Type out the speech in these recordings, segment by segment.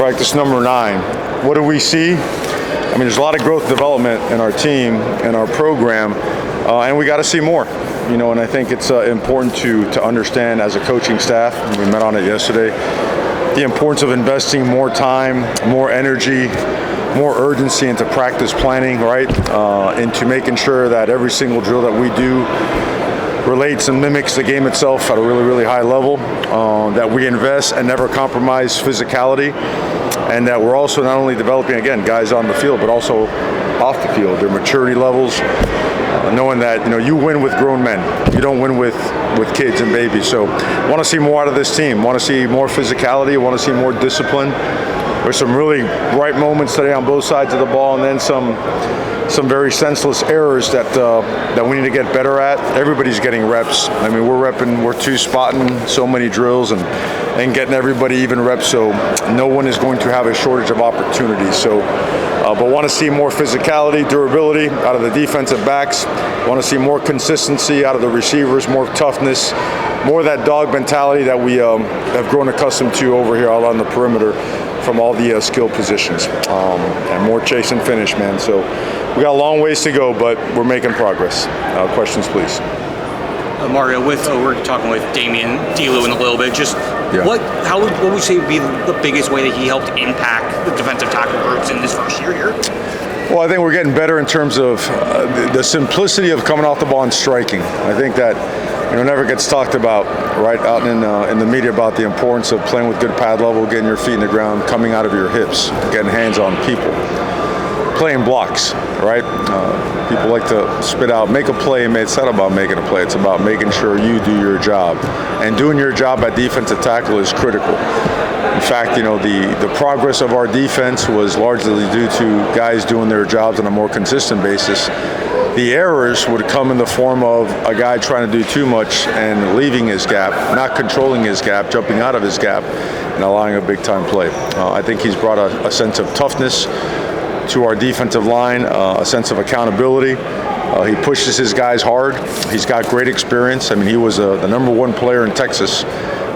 Practice number 9. What do we see? I mean, there's a lot of growth development in our team and our program, and we got to see more. You know, and I think it's important to understand as a coaching staff, and we met on it yesterday, the importance of investing more time, more energy, more urgency into practice planning, right? Into making sure that every single drill that we do relates and mimics the game itself at a really, really high level, that we invest and never compromise physicality, and that we're also not only developing, again, guys on the field, but also off the field, their maturity levels, knowing that, you know, you win with grown men. You don't win with kids and babies. So want to see more out of this team. Want to see more physicality. Want to see more discipline. There's some really bright moments today on both sides of the ball, and then some very senseless errors that we need to get better at. Everybody's getting reps. I mean, we're two-spotting so many drills and getting everybody even reps, so no one is going to have a shortage of opportunities. So, but want to see more physicality, durability out of the defensive backs. Want to see more consistency out of the receivers, more toughness, more of that dog mentality that we have grown accustomed to over here out on the perimeter from all the skill positions, and more chase and finish, man. So we got a long ways to go, but we're making progress. Questions, please. Mario, we're talking with Damione in a little bit. Just what would you say would be the biggest way that he helped impact the defensive tackle groups in this first year here? Well, I think we're getting better in terms of the simplicity of coming off the ball and striking. I think that, you know, never gets talked about, right, out in the media about the importance of playing with good pad level, getting your feet in the ground, coming out of your hips, getting hands on people, playing blocks, right? People like to spit out, make a play, and it's not about making a play. It's about making sure you do your job. And doing your job at defensive tackle is critical. In fact, you know, the progress of our defense was largely due to guys doing their jobs on a more consistent basis. The errors would come in the form of a guy trying to do too much and leaving his gap, not controlling his gap, jumping out of his gap, and allowing a big-time play. I think he's brought a sense of toughness to our defensive line, a sense of accountability. He pushes his guys hard. He's got great experience. I mean, he was the number 1 player in Texas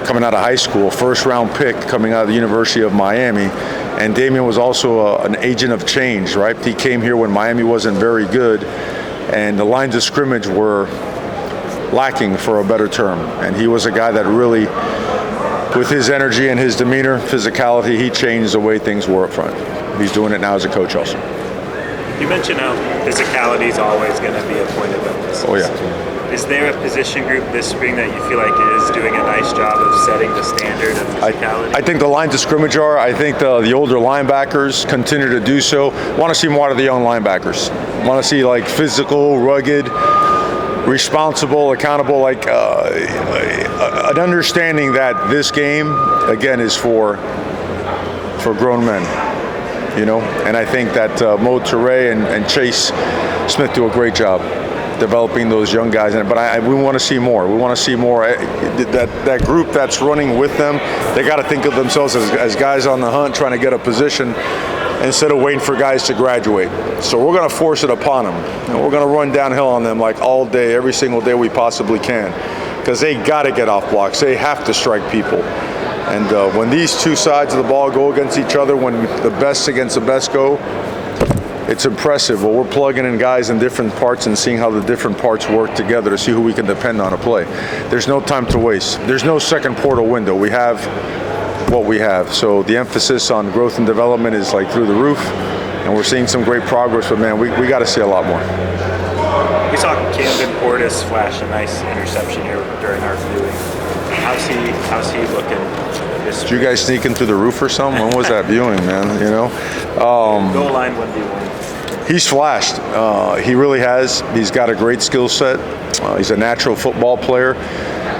coming out of high school, first-round pick coming out of the University of Miami. And Damione was also an agent of change, right? He came here when Miami wasn't very good, and the lines of scrimmage were lacking, for a better term. And he was a guy that really, with his energy and his demeanor, physicality, he changed the way things were up front. He's doing it now as a coach also. You mentioned how physicality is always going to be a point of emphasis. Oh, yeah. Is there a position group this spring that you feel like is doing a nice job of setting the standard of physicality? I think the lines of scrimmage are. I think the older linebackers continue to do so. Want to see more out of the young linebackers. Want to see, like, physical, rugged, responsible, accountable, like an understanding that this game, again, is for grown men. You know, and I think that Mo Toure and Chase Smith do a great job developing those young guys. But we want to see more. We want to see more. That group that's running with them, they got to think of themselves as guys on the hunt trying to get a position instead of waiting for guys to graduate. So we're going to force it upon them. And we're going to run downhill on them like all day, every single day we possibly can, because they got to get off blocks. They have to strike people. And when these two sides of the ball go against each other, when the best against the best go, it's impressive. Well, we're plugging in guys in different parts and seeing how the different parts work together to see who we can depend on to play. There's no time to waste. There's no second portal window. We have what we have. So the emphasis on growth and development is like through the roof, and we're seeing some great progress, but man, we got to see a lot more. We saw Camden Portis flash a nice interception here during our viewing. How's he looking? Did you guys sneak in through the roof or something? When was that viewing, man? You know, goal line 1v1. He's flashed. He really has. He's got a great skill set. He's a natural football player.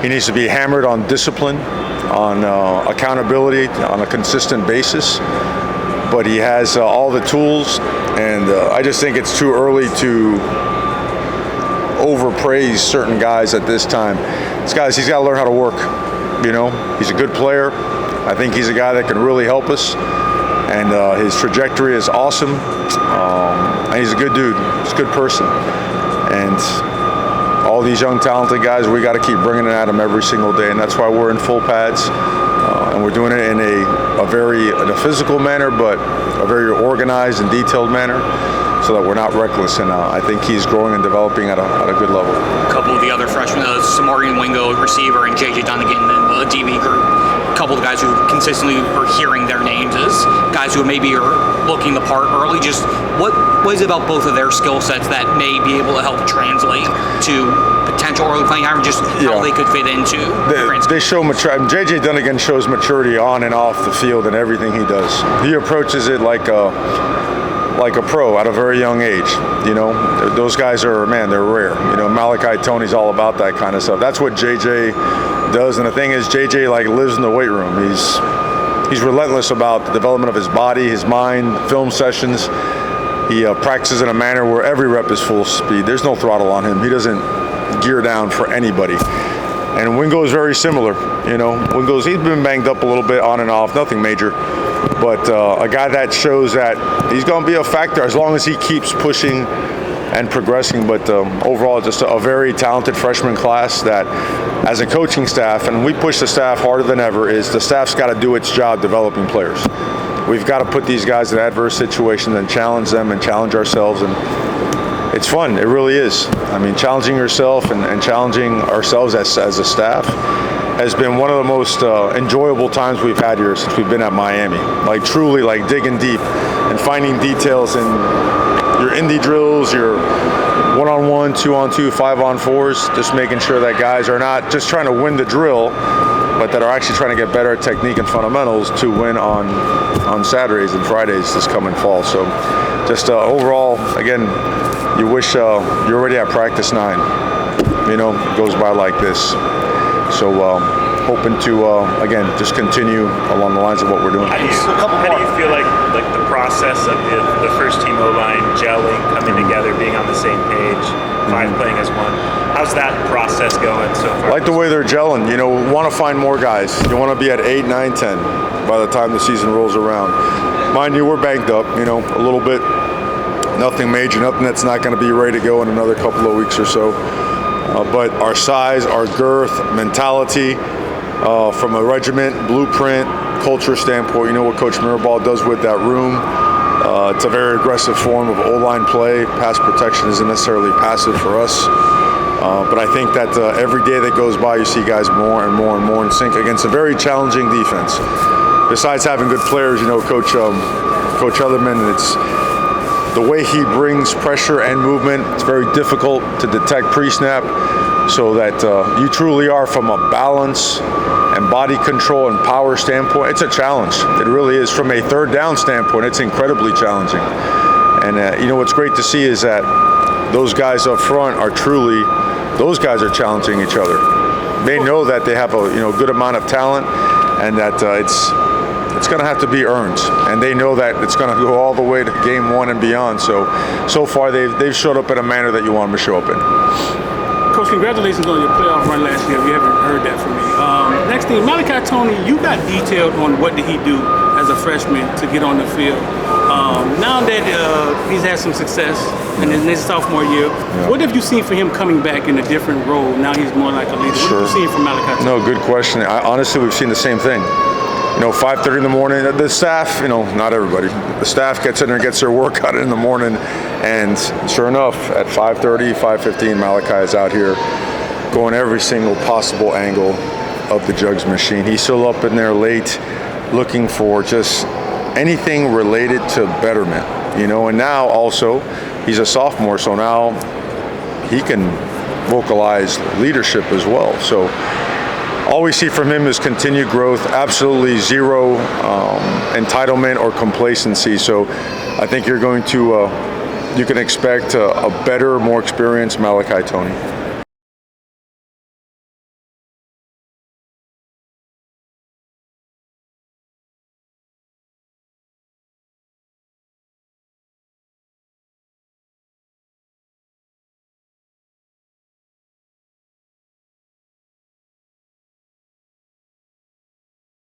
He needs to be hammered on discipline, on accountability, on a consistent basis. But he has all the tools, and I just think it's too early to overpraise certain guys at this time. He's got to learn how to work. You know, he's a good player. I think he's a guy that can really help us, and his trajectory is awesome. And he's a good dude. He's a good person. And all these young, talented guys, we got to keep bringing it at him every single day, and that's why we're in full pads. and we're doing it in a physical manner, but a very organized and detailed manner, so that we're not reckless. And I think he's growing and developing at a good level. A couple of the other freshmen, Sophomore and Wingo, receiver, and JJ Dunnigan in the DB group. A couple of guys who consistently are hearing their names as guys who maybe are looking the part early. Just what is it about both of their skill sets that may be able to help translate to potential early playing time, or just how they could fit into they show maturity. JJ Dunnigan shows maturity on and off the field in everything he does. He approaches it like a pro at a very young age. You know, those guys are, man, they're rare. You know, Malachi, Toney's all about that kind of stuff. That's what JJ does. And the thing is, JJ like lives in the weight room. He's relentless about the development of his body, his mind, film sessions. He practices in a manner where every rep is full speed. There's no throttle on him. He doesn't gear down for anybody. And Wingo is very similar. You know, he's been banged up a little bit on and off, nothing major. But a guy that shows that he's going to be a factor as long as he keeps pushing and progressing. But overall, just a very talented freshman class that, as a coaching staff, and we push the staff harder than ever, is the staff's got to do its job developing players. We've got to put these guys in adverse situations and challenge them and challenge ourselves. And it's fun. It really is. I mean, challenging yourself and challenging ourselves as a staff has been one of the most enjoyable times we've had here since we've been at Miami. Like, truly, like, digging deep and finding details in your indie drills, your 1-on-1, 2-on-2, 5-on-4s, just making sure that guys are not just trying to win the drill, but that are actually trying to get better at technique and fundamentals to win on Saturdays and Fridays this coming fall. So just overall, again, you wish you're already at practice 9. You know, it goes by like this. So hoping to, again, just continue along the lines of what we're doing. How do you feel like the process of the first team O-line gelling, coming together, being on the same page, 5 playing as one? How's that process going so far? Like the way they're gelling. You know, we want to find more guys. You want to be at 8, 9, 10 by the time the season rolls around. Mind you, we're banked up, you know, a little bit. Nothing major, nothing that's not going to be ready to go in another couple of weeks or so. But our size, our girth, mentality, from a regiment, blueprint, culture standpoint, you know what Coach Mirabal does with that room. It's a very aggressive form of O-line play. Pass protection isn't necessarily passive for us. But I think that every day that goes by, you see guys more and more and more in sync against a very challenging defense. Besides having good players, you know, Coach Otherman, it's the way he brings pressure and movement. It's very difficult to detect pre-snap, so that you truly are, from a balance and body control and power standpoint, it's a challenge. It really is. From a third down standpoint, it's incredibly challenging. And you know, what's great to see is that those guys up front are truly, those guys are challenging each other. They know that they have a good amount of talent, and that it's going to have to be earned, and they know that it's going to go all the way to game 1 and beyond. So far they've showed up in a manner that you want them to show up in. Coach, congratulations on your playoff run last year. If you haven't heard that from me. Next thing, Malachi, Toney, you got detailed on what did he do as a freshman to get on the field. Now that he's had some success in his sophomore year, what have you seen for him coming back in a different role? Now he's more like a leader. What have you seen from Malachi Toney? No, good question. Honestly, we've seen the same thing. You know, 5:30 in the morning, the staff, you know, not everybody, the staff gets in there and gets their workout in the morning, and sure enough, at 5:30, 5:15, Malachi is out here going every single possible angle of the jugs machine. He's still up in there late looking for just anything related to betterment, you know, and now also he's a sophomore, so now he can vocalize leadership as well. So all we see from him is continued growth, absolutely zero entitlement or complacency. So I think you're going to, you can expect a better, more experienced Malachi Toney.